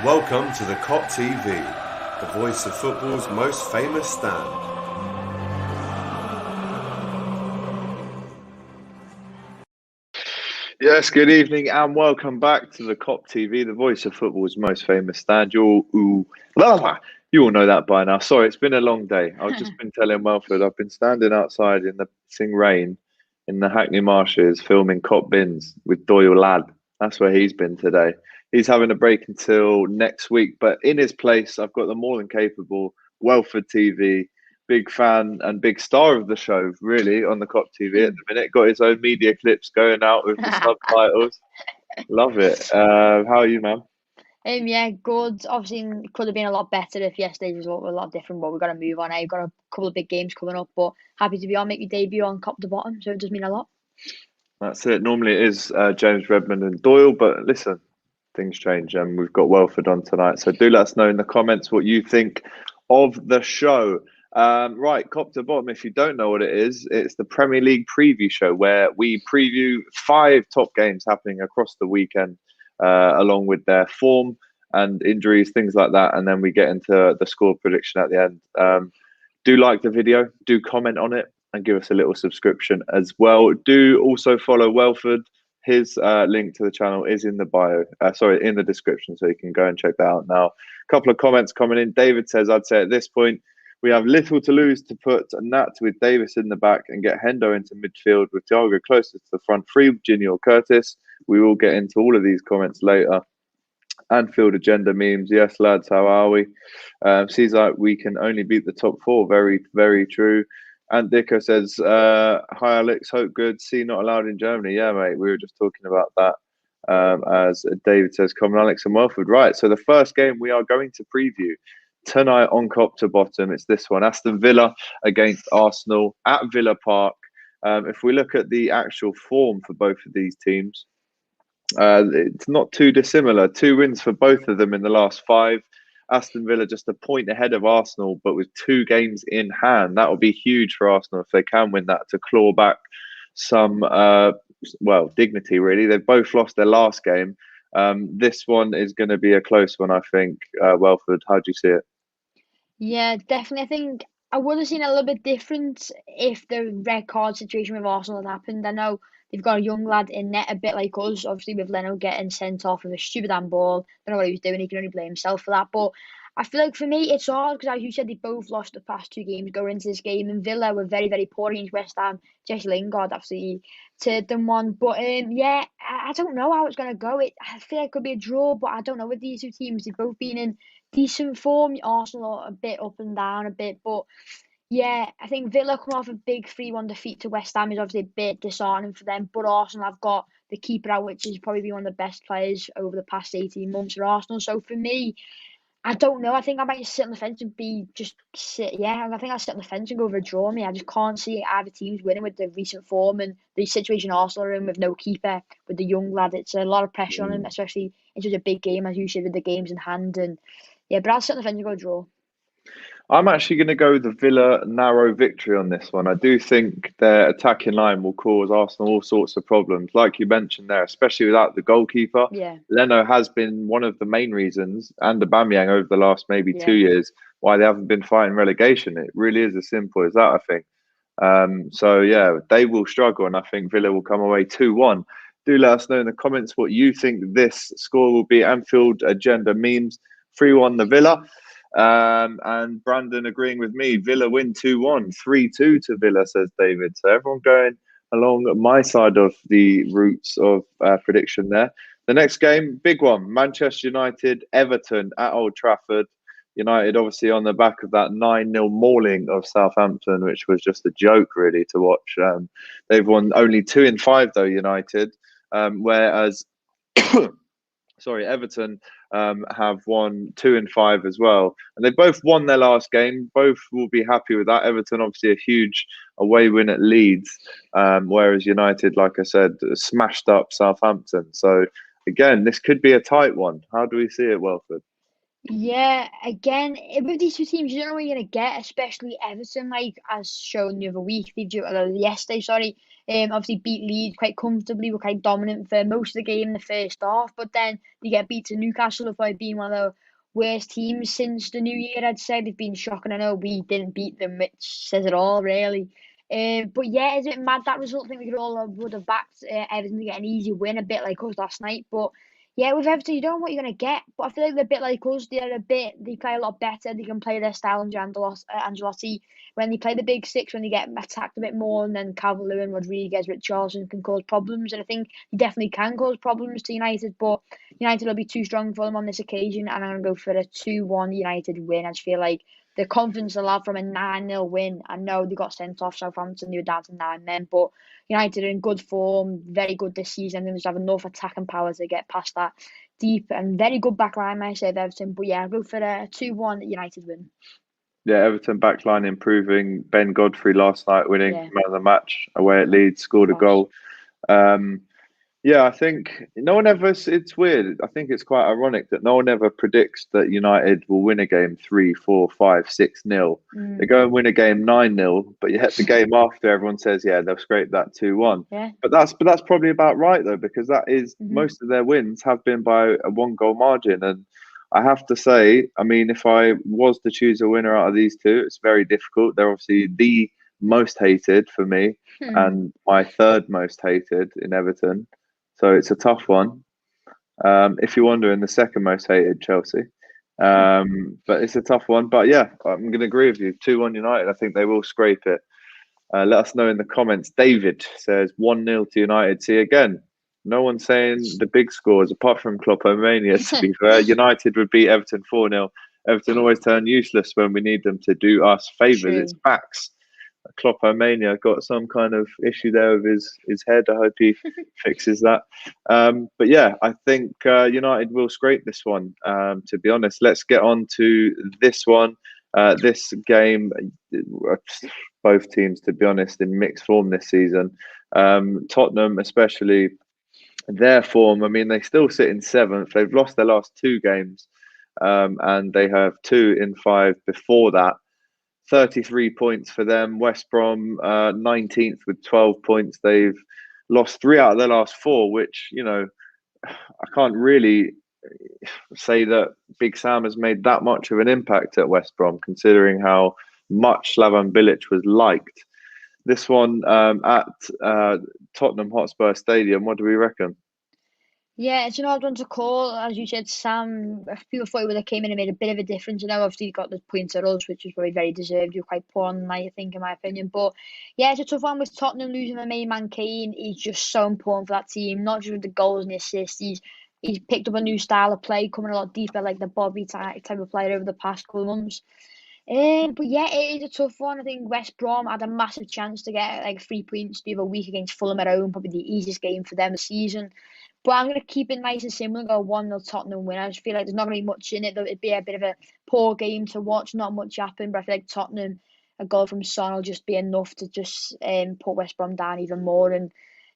Welcome to the Kop TV, the voice of football's most famous stand. Yes, good evening and welcome back to the Kop TV, the voice of football's most famous stand. You all know that by now. Sorry, it's been a long day. I've just been telling Welford I've been standing outside in the pissing rain in the Hackney Marshes filming Kop Bins with Doyle Lad. That's where he's been today. He's having a break until next week, but in his place, I've got the more than capable Welford TV, big fan and big star of the show, really, on the Kop TV at the minute. Got his own media clips going out with the subtitles. Love it. How are you, man? Yeah, good. Obviously, it could have been a lot better if yesterday's result were a lot different, but we've got to move on. I've got a couple of big games coming up, but happy to be on, make your debut on Kop To Bottom, so it does mean a lot. That's it. Normally it is James, Redmond and Doyle, but listen, things change and we've got Welford on tonight. So do let us know in the comments what you think of the show. Right, Kop To Bottom, if you don't know what it is, it's the Premier League preview show where we preview 5 top games happening across the weekend, along with their form and injuries, things like that. And then we get into the score prediction at the end. Do like the video, do comment on it, and give us a little subscription as well. Do also follow Welford. His link to the channel is in the bio, in the description, so you can go and check that out now. A couple of comments coming in. David says, I'd say at this point, we have little to lose to put Nat with Davis in the back and get Hendo into midfield with Thiago closer to the front three, Virginia or Curtis. We will get into all of these comments later. Anfield agenda memes. Yes, lads, how are we? Seems like we can only beat the top 4. Very, very true. And Dicko says, hi, Alex. Hope good. See, not allowed in Germany. Yeah, mate. We were just talking about that. As David says, come on, Alex and Welford. Right. So the first game we are going to preview tonight on Kop To Bottom. It's this one. Aston Villa against Arsenal at Villa Park. If we look at the actual form for both of these teams, it's not too dissimilar. 2 wins for both of them in the last 5. Aston Villa just a point ahead of Arsenal, but with 2 games in hand. That will be huge for Arsenal if they can win that to claw back some, dignity, really. They've both lost their last game. This one is going to be a close one, I think. Welford, how do you see it? Yeah, definitely. I think I would have seen a little bit different if the red card situation with Arsenal had happened. I know they've got a young lad in net, a bit like us, obviously with Leno getting sent off with a stupid handball. Don't know what he was doing. He can only blame himself for that. But I feel like for me, it's hard because, as you said, they both lost the past 2 games going into this game. And Villa were very, very poor against West Ham. Jesse Lingard absolutely turned them one. But yeah, I don't know how it's going to go. I feel like it could be a draw, but I don't know with these 2 teams. They've both been in decent form. Arsenal are a bit up and down a bit, but yeah, I think Villa coming off a big 3-1 defeat to West Ham is obviously a bit disheartening for them. But Arsenal have got the keeper out, which has probably been one of the best players over the past 18 months for Arsenal. So for me, I don't know. I think I might just sit on the fence and I think I'll sit on the fence and go for a draw. I just can't see either teams winning with the recent form and the situation Arsenal are in with no keeper, with the young lad. It's a lot of pressure on him, especially in such a big game, as you said, with the games in hand. And yeah, but I'll sit on the fence and go draw. I'm actually going to go with the Villa narrow victory on this one. I do think their attacking line will cause Arsenal all sorts of problems, like you mentioned there, especially without the goalkeeper. Yeah. Leno has been one of the main reasons, and Aubameyang over the last maybe 2 years, why they haven't been fighting relegation. It really is as simple as that, I think. So yeah, they will struggle, and I think Villa will come away 2-1. Do let us know in the comments what you think this score will be. Anfield agenda memes 3-1 the Villa. And Brandon agreeing with me, Villa win 2-1, 3-2 to Villa, says David. So everyone going along my side of the routes of prediction there. The next game, big one, Manchester United, Everton at Old Trafford. United obviously on the back of that 9-0 mauling of Southampton, which was just a joke really to watch. They've won only 2 in 5 though, United, whereas Everton have won 2 in 5 as well. And they both won their last game. Both will be happy with that. Everton, obviously, a huge away win at Leeds, whereas United, like I said, smashed up Southampton. So, again, this could be a tight one. How do we see it, Welford? Yeah, again, with these two teams, you don't know what you're gonna get, especially Everton, like as shown the other week, yesterday, sorry. Obviously beat Leeds quite comfortably, were quite dominant for most of the game in the first half, but then they get beat to Newcastle by being one of the worst teams since the new year, I'd say. They've been shocking. I know we didn't beat them, which says it all, really. But yeah, is it mad that result? I think we could all would have backed Everton to get an easy win, a bit like us last night, but. Yeah, with Everton, you don't know what you're going to get, but I feel like they're a bit like us. They play a lot better. They can play their style under Angelotti. When they play the big six, when they get attacked a bit more, and then Calvert-Lewin, Rodriguez, Richarlison can cause problems. And I think they definitely can cause problems to United, but United will be too strong for them on this occasion. And I'm going to go for a 2-1 United win. I just feel like the confidence they'll have from a 9-0 win. I know they got sent off Southampton, they were down to 9 men, but United are in good form, very good this season. They just have enough attacking power to get past that deep and very good back line, I say, of Everton. But yeah, I'll go for a 2-1 United win. Yeah, Everton backline improving. Ben Godfrey last night winning Yeah, man of the match away at Leeds, scored a of course. goal. Um, Yeah, I think no one ever. It's weird. I think it's quite ironic that no one ever predicts that United will win a game 3, 4, 5, 6-0. They Mm, go and win a game 9-0, but yet the game after everyone says, yeah, they'll scrape that 2-1. yeah. But that's probably about right though, because that is Hmm. most of their wins have been by a 1 goal margin. And I have to say, I mean, if I was to choose a winner out of these two, it's very difficult. They're obviously the most hated for me and my third most hated in Everton. So it's a tough one. If you're wondering, the second most hated, Chelsea. But it's a tough one. But yeah, I'm going to agree with you. 2-1 United. I think they will scrape it. Let us know in the comments. David says 1-0 to United. See, again, no one's saying the big scores apart from Klopp-Mania, to be fair. United would beat Everton 4-0. Everton always turn useless when we need them to do us favours. It's True. facts. Klopp-Mania got some kind of issue there with his head. I hope he fixes that. But yeah, I think United will scrape this one. To be honest, let's get on to this one. This game, both teams, to be honest, in mixed form this season. Tottenham, especially their form. I mean, they still sit in seventh. They've lost their last 2 games, and they have 2 in 5 before that. 33 points for them. West Brom 19th with 12 points. They've lost 3 out of their last 4, which, I can't really say that Big Sam has made that much of an impact at West Brom, considering how much Slavan Bilic was liked. This one at Tottenham Hotspur Stadium, what do we reckon? Yeah, it's an odd one to call. As you said, Sam, people thought he would have came in and made a bit of a difference. Obviously, he got the points at us, which was probably very deserved. You're quite poor on the night, I think, in my opinion. But yeah, it's a tough one with Tottenham losing their main man, Kane. He's just so important for that team, not just with the goals and the assists. He's picked up a new style of play, coming a lot deeper, like the Bobby type of player over the past couple of months. But yeah, it is a tough one. I think West Brom had a massive chance to get like 3 points the other week against Fulham at home, probably the easiest game for them this season. But I'm going to keep it nice and simple and go 1-0 Tottenham win. I just feel like there's not going to be much in it. It'd be a bit of a poor game to watch, not much happen. But I feel like Tottenham, a goal from Son will just be enough to just put West Brom down even more and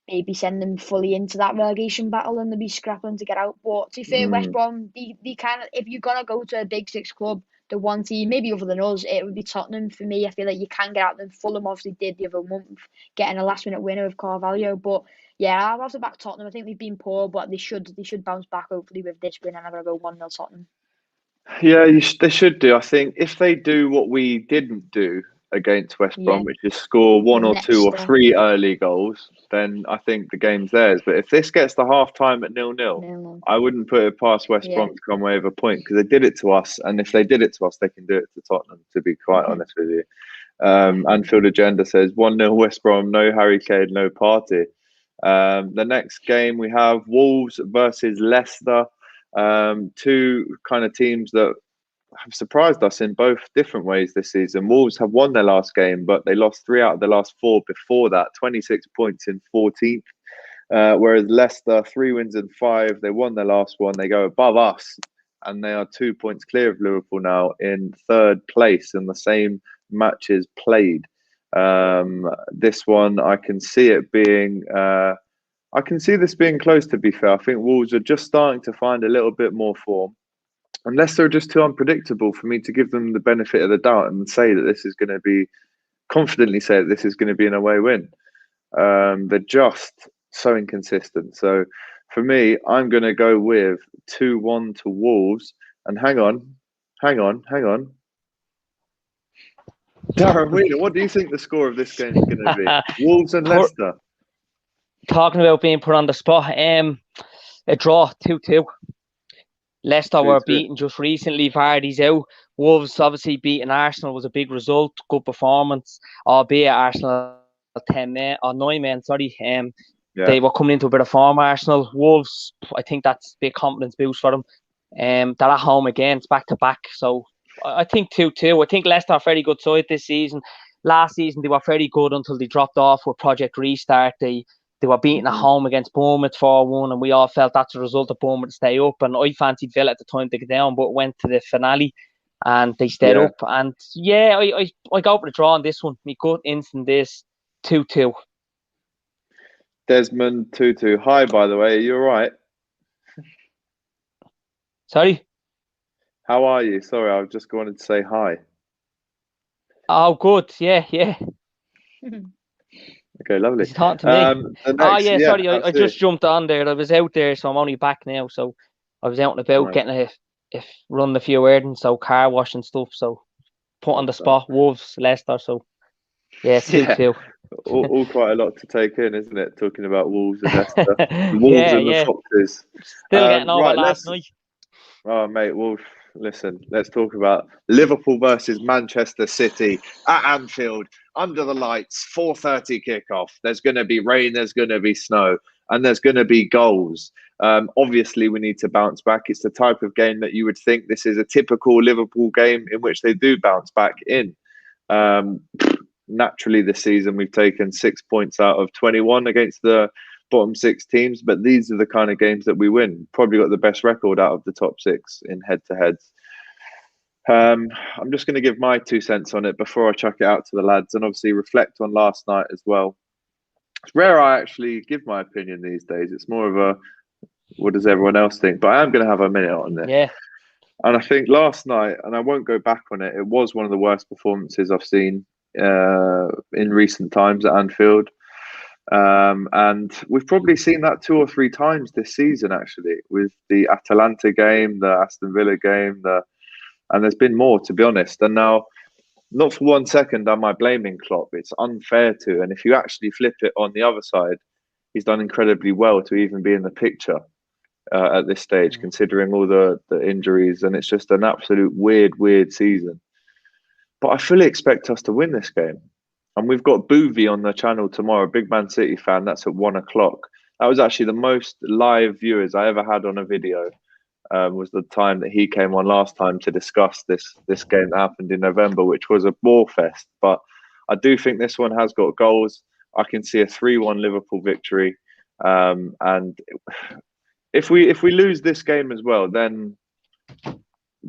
maybe send them fully into that relegation battle and they'll be scrapping to get out. But to be fair, West Mm, Brom, they kind of, if you're going to go to a big six club, the one team, maybe other than us, it would be Tottenham for me. I feel like you can get out them. Fulham obviously did the other month, getting a last minute winner with Carvalho. But yeah, I'll have to back Tottenham. I think they've been poor, but they should bounce back hopefully with this win. And I'm gonna go 1-0 Tottenham. yeah, they should do. I think if they do what we didn't do against West Brom, Yeah, which is score 1 or 2 or 3 Leicester, early goals, then I think the game's theirs. But if this gets to half time at 0-0, 0-0. I wouldn't put it past West Yeah. Brom to come away with a point because they did it to us. And if they did it to us, they can do it to Tottenham, to be quite honest with you. Definitely. Anfield Agenda says 1-0 West Brom, no Harry Kane, no party. The next game we have Wolves versus Leicester. Two kind of teams that have surprised us in both different ways this season. Wolves have won their last game, but they lost 3 out of the last 4 before that, 26 points in 14th. Whereas Leicester, 3 wins and 5, they won their last one. They go above us, and they are 2 points clear of Liverpool now in third place in the same matches played. This one, I can see it being. I can see this being close. To be fair, I think Wolves are just starting to find a little bit more form. unless they're just too unpredictable for me to give them the benefit of the doubt and say that this is going to be confidently say that this is going to be an away win. They're just so inconsistent. So for me, I'm going to go with 2-1 to Wolves. And hang on. Darren Wheeler, what do you think the score of this game is going to be? Wolves and Leicester. Talking about being put on the spot, a draw 2-2. Leicester 2-2. were beaten just recently. Vardy's out. Wolves obviously beating Arsenal was a big result, good performance, albeit Arsenal 10 men or 9 men. They were coming into a bit of form. Arsenal, Wolves, I think that's a big confidence boost for them. They're at home again. It's back to back. So I think 2-2. I think Leicester are a very good side this season. Last season they were very good until they dropped off with Project Restart. They were beaten at home against Bournemouth 4-1, and we all felt that's a result of Bournemouth to stay up. And I fancied Villa at the time to get down, but went to the finale and they stayed up. And I go for the draw on this one. My gut instinct is 2-2. Desmond 2-2. Hi, by the way. Are you all right? Sorry? How are you? Sorry, I just wanted to say hi. Oh, good. Yeah. Okay, lovely. He's talking to me. Sorry. I just jumped on there. I was out there, so I'm only back now. So I was out and about getting running a few errands, so car wash and stuff. So put on the spot, Wolves, Leicester. So yeah, 2-2. All quite a lot to take in, isn't it? Talking about Wolves and Leicester. Wolves and the Foxes. Still getting over last night. Oh, mate, well, listen, let's talk about Liverpool versus Manchester City at Anfield, under the lights, 4:30 kickoff. There's going to be rain, there's going to be snow, and there's going to be goals. Obviously, we need to bounce back. It's the type of game that you would think this is a typical Liverpool game in which they do bounce back in. Naturally, this season, we've taken 6 points out of 21 against the bottom 6 teams, but these are the kind of games that we win. Probably got the best record out of the top 6 in head-to-heads. I'm just going to give my 2 cents on it before I chuck it out to the lads, and obviously reflect on last night as well. It's rare I actually give my opinion these days. It's more of a, what does everyone else think? But I am going to have a minute on this. Yeah. And I think last night, and I won't go back on it, it was one of the worst performances I've seen in recent times at Anfield. And we've probably seen that 2 or 3 times this season, actually, with the Atalanta game, the Aston Villa game, and there's been more, to be honest. And now, not for 1 second am I blaming Klopp. It's unfair to. And if you actually flip it on the other side, he's done incredibly well to even be in the picture at this stage, considering all the injuries. And it's just an absolute weird season. But I fully expect us to win this game. And we've got Boovy on the channel tomorrow, big Man City fan. That's at 1 o'clock. That was actually the most live viewers I ever had on a video. Was the time that he came on last time to discuss this game that happened in November, which was a war fest. But I do think this one has got goals. I can see a 3-1 Liverpool victory. And if we lose this game as well, then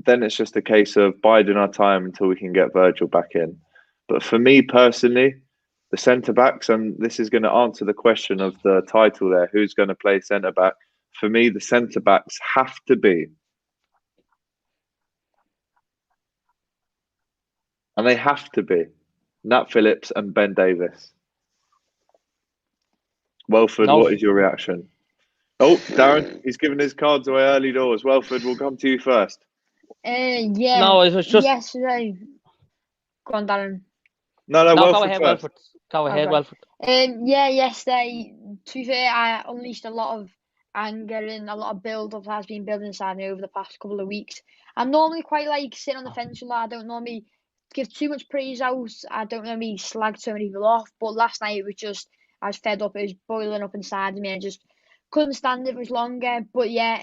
it's just a case of biding our time until we can get Virgil back in. But for me personally, the centre-backs, and this is going to answer the question of the title there, who's going to play centre-back? For me, the centre-backs have to be, and they have to be, Nat Phillips and Ben Davis. Welford, What is your reaction? Oh, Darren, he's giving his cards away early doors. Welford, we'll come to you first. Yeah. No, it was just... Yesterday. Go on, Darren. No, go ahead, Welford. Go ahead, Welford. Yesterday, to be fair, I unleashed a lot of anger and a lot of build-up has been building inside me over the past couple of weeks. I'm normally quite like sitting on the fence a lot. I don't normally give too much praise out. I don't normally slag so many people off. But last night, it was just, I was fed up. It was boiling up inside of me. I just couldn't stand it much longer. But yeah,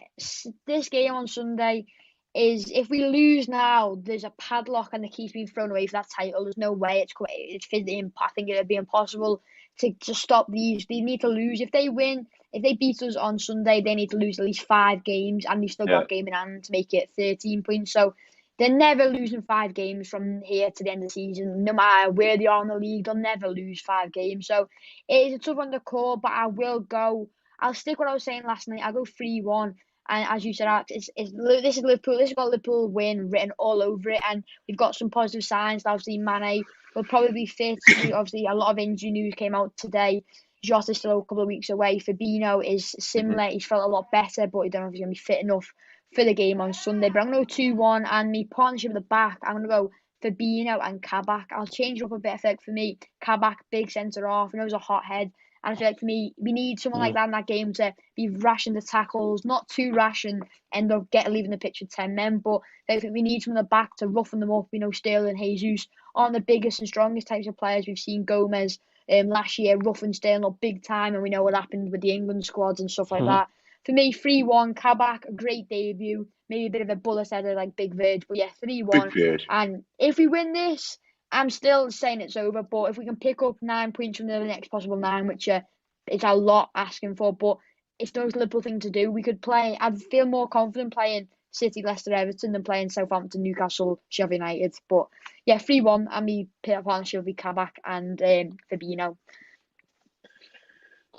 this game on Sunday is, if we lose now, there's a padlock and the key's being thrown away for that title. There's no way it's physically, I think it would be impossible to stop these. They need to lose. If they win, if they beat us on Sunday, they need to lose at least 5 games, and they've still got a game in hand to make it 13 points. So they're never losing 5 games from here to the end of the season. No matter where they are in the league, they'll never lose 5 games. So it is a tough one to call, but I'll stick what I was saying last night. I'll go 3-1. And as you said, Alex, this is Liverpool. This has got Liverpool win written all over it, and we've got some positive signs. Obviously, Mane will probably be fit. Obviously, a lot of injury news came out today. Jota's still a couple of weeks away. Fabinho is similar. He's felt a lot better, but I don't know if he's going to be fit enough for the game on Sunday. But I'm going to go 2-1, and me partnership at the back, I'm going to go Fabinho and Kabak. I'll change it up a bit. I feel like for me, Kabak, big centre half. I know he's a hot head. And I feel like for me, we need someone like that in that game to be rash in the tackles, not too rash and end up leaving the pitch with 10 men. But I think we need someone in the back to roughen them up. Sterling, Jesus aren't the biggest and strongest types of players. We've seen Gomez last year roughen Sterling up big time, and we know what happened with the England squads and stuff like that. For me, 3-1, Kabak, a great debut. Maybe a bit of a bullet header like Big Virg, but yeah, 3-1. And if we win this, I'm still saying it's over, but if we can pick up 9 points from the next possible 9, which is a lot asking for, but it's no Liverpool thing to do. We could play. I'd feel more confident playing City, Leicester, Everton than playing Southampton, Newcastle, Sheffield United. But yeah, 3-1, and me partnership will be Kabak and Fabinho.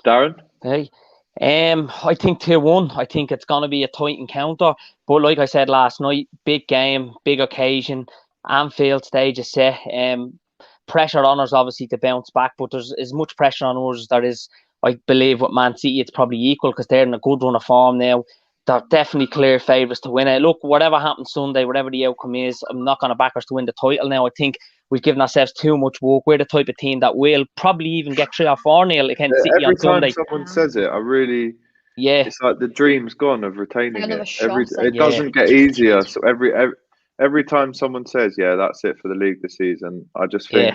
Darren? Hey. I think 2-1. I think it's gonna be a tight encounter. But like I said last night, big game, big occasion. Anfield stage is set. Pressure on us obviously to bounce back, but there's as much pressure on us as there is, I believe, with Man City. It's probably equal because they're in a good run of form now. They're definitely clear favourites to win it. Look, whatever happens Sunday, whatever the outcome is, I'm not going to back us to win the title now. I think we've given ourselves too much work. We're the type of team that will probably even get 3 or 4-0 against City on Sunday. Every time someone says it, it's like the dream's gone of retaining it. It doesn't get easier. So every time someone says, yeah, that's it for the league this season, I just think,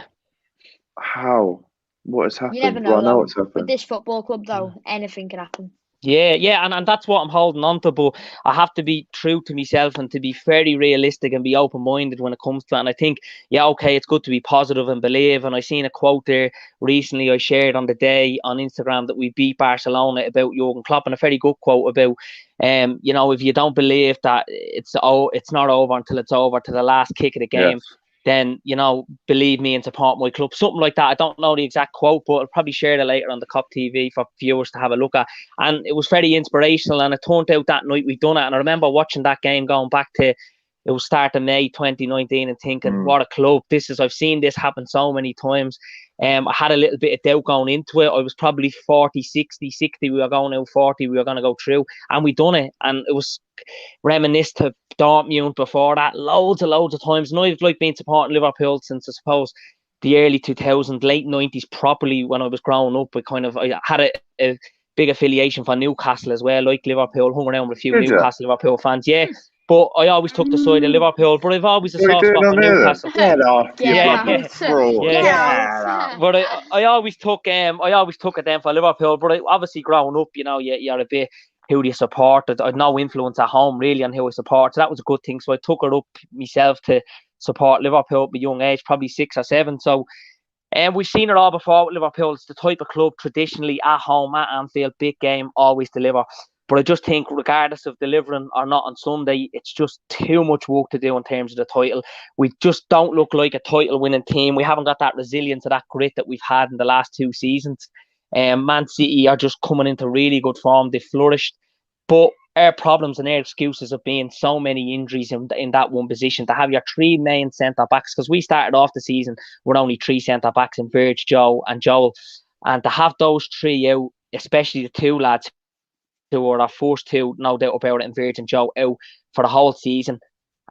how? What has happened? You never know, I know what's happened. With this football club, though, anything can happen. Yeah, and that's what I'm holding on to, but I have to be true to myself and to be very realistic and be open-minded when it comes to it. And I think, okay, it's good to be positive and believe. And I seen a quote there recently I shared on the day on Instagram that we beat Barcelona about Jurgen Klopp, and a very good quote about, if you don't believe that it's not over until it's over, to the last kick of the game. Yes. Then, believe me and support my club. Something like that. I don't know the exact quote, but I'll probably share it later on the Kop TV for viewers to have a look at. And it was very inspirational, and it turned out that night we'd done it. And I remember watching that game going back to, it was start of May 2019, and thinking, what a club. I've seen this happen so many times. I had a little bit of doubt going into it. I was probably 40, 60, we were going out 40, we were going to go through, and we done it. And it was reminiscent to Dortmund before that, loads of times. And I've been supporting Liverpool since, I suppose, the early 2000s, late 90s properly. When I was growing up, I had a big affiliation for Newcastle as well, like Liverpool, hung around with a few Liverpool fans. Yeah. But I always took the side of Liverpool, but I've always a soft spot for Newcastle. Get off, But I always took it then for Liverpool. But obviously growing up, you're a bit, who do you support? I had no influence at home really on who I support, so that was a good thing. So I took it up myself to support Liverpool at a young age, probably 6 or 7. So we've seen it all before with Liverpool. It's the type of club traditionally at home, at Anfield, big game, always deliver. But I just think, regardless of delivering or not on Sunday, it's just too much work to do in terms of the title. We just don't look like a title-winning team. We haven't got that resilience or that grit that we've had in the last 2 seasons. Man City are just coming into really good form. They flourished. But our problems and our excuses have been so many injuries in that one position. To have your 3 main centre-backs, because we started off the season with only 3 centre-backs in Virg, Joe and Joel. And to have those 3 out, especially the 2 lads who were our first 2, no doubt about it, and Virg and Joe, out for the whole season.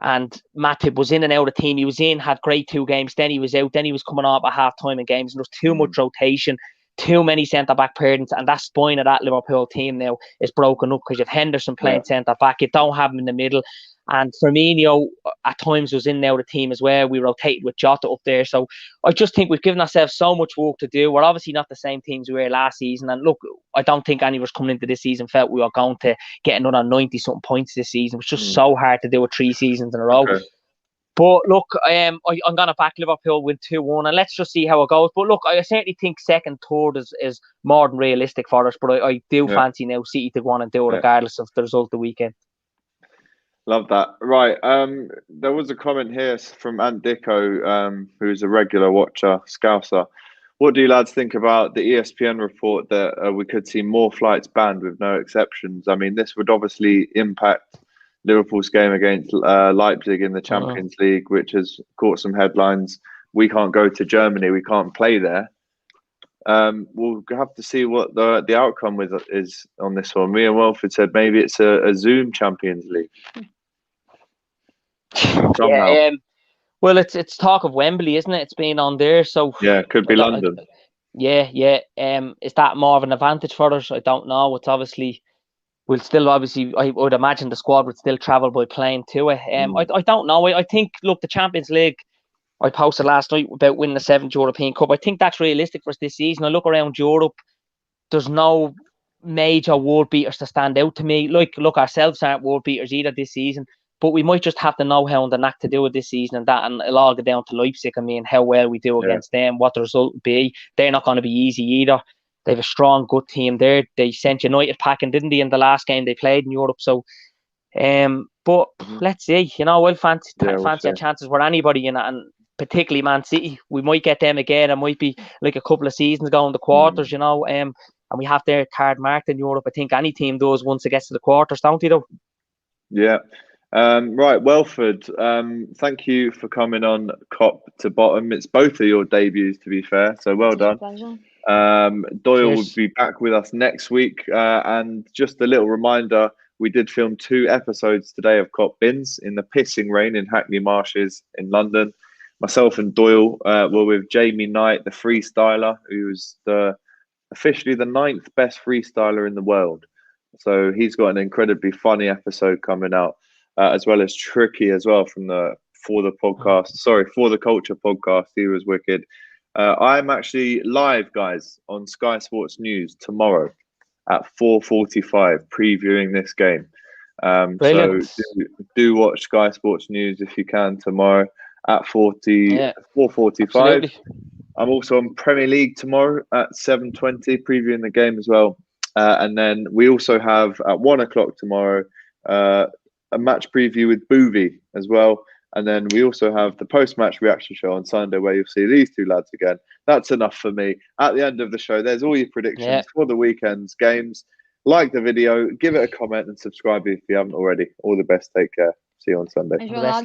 And Matip was in and out of the team. He was had great 2 games, then he was out, then he was coming on at half-time in games, and there was too much rotation, too many centre-back pairings, and that spine of that Liverpool team now is broken up because you have Henderson playing centre-back, you don't have him in the middle. And Firmino at times was in now the team as well. We rotated with Jota up there. So I just think we've given ourselves so much work to do. We're obviously not the same teams we were last season. And look, I don't think any of us coming into this season felt we were going to get another 90-something points this season. It was just so hard to do with 3 seasons in a row. Okay. But look, I'm going to back Liverpool with 2-1, and let's just see how it goes. But look, I certainly think second, third is more than realistic for us. But I do fancy now City to go on and do it regardless of the result of the weekend. Love that. Right. There was a comment here from Ant Dicko, who's a regular watcher, Scouser. What do you lads think about the ESPN report that we could see more flights banned with no exceptions? I mean, this would obviously impact Liverpool's game against Leipzig in the Champions League, which has caught some headlines. We can't go to Germany. We can't play there. We'll have to see what the outcome is on this one. Me and Welford said maybe it's a Zoom Champions League. Yeah, well, it's talk of Wembley, isn't it? It's been on there, so yeah, it could be London. Yeah. Is that more of an advantage for us? I don't know. It's obviously I would imagine the squad would still travel by plane to it. I don't know. I think, look, the Champions League, I posted last night about winning the 7th European Cup. I think that's realistic for us this season. I look around Europe, there's no major world beaters to stand out to me. Look, ourselves aren't world beaters either this season, but we might just have the know-how and the knack to do it this season, and it'll all go down to Leipzig. I mean, how well we do against them, what the result will be. They're not going to be easy either. They have a strong, good team there. They sent United packing, didn't they, in the last game they played in Europe? So, but let's see. We'll fancy our chances with anybody, and particularly Man City. We might get them again. It might be like a couple of seasons ago in the quarters, and we have their card marked in Europe. I think any team does once it gets to the quarters, don't they, though? Yeah. Right, Welford, thank you for coming on Kop To Bottom. It's both of your debuts, to be fair, so well done. Doyle will be back with us next week, and just a little reminder, we did film 2 episodes today of Kop Bins in the pissing rain in Hackney Marshes in London. Myself and Doyle were with Jamie Knight, the freestyler, who's officially the 9th best freestyler in the world. So he's got an incredibly funny episode coming out, as well as Tricky as well from the For the Culture podcast. He was wicked. I'm actually live, guys, on Sky Sports News tomorrow at 4:45, previewing this game. So do watch Sky Sports News if you can tomorrow at 4:45. I'm also on Premier League tomorrow at 7:20, previewing the game as well. And then we also have at 1 o'clock tomorrow a match preview with Boovie as well. And then we also have the post-match reaction show on Sunday, where you'll see these 2 lads again. That's enough for me. At the end of the show, there's all your predictions for the weekend's games. Like the video, give it a comment, and subscribe if you haven't already. All the best. Take care. See you on Sunday. Take care.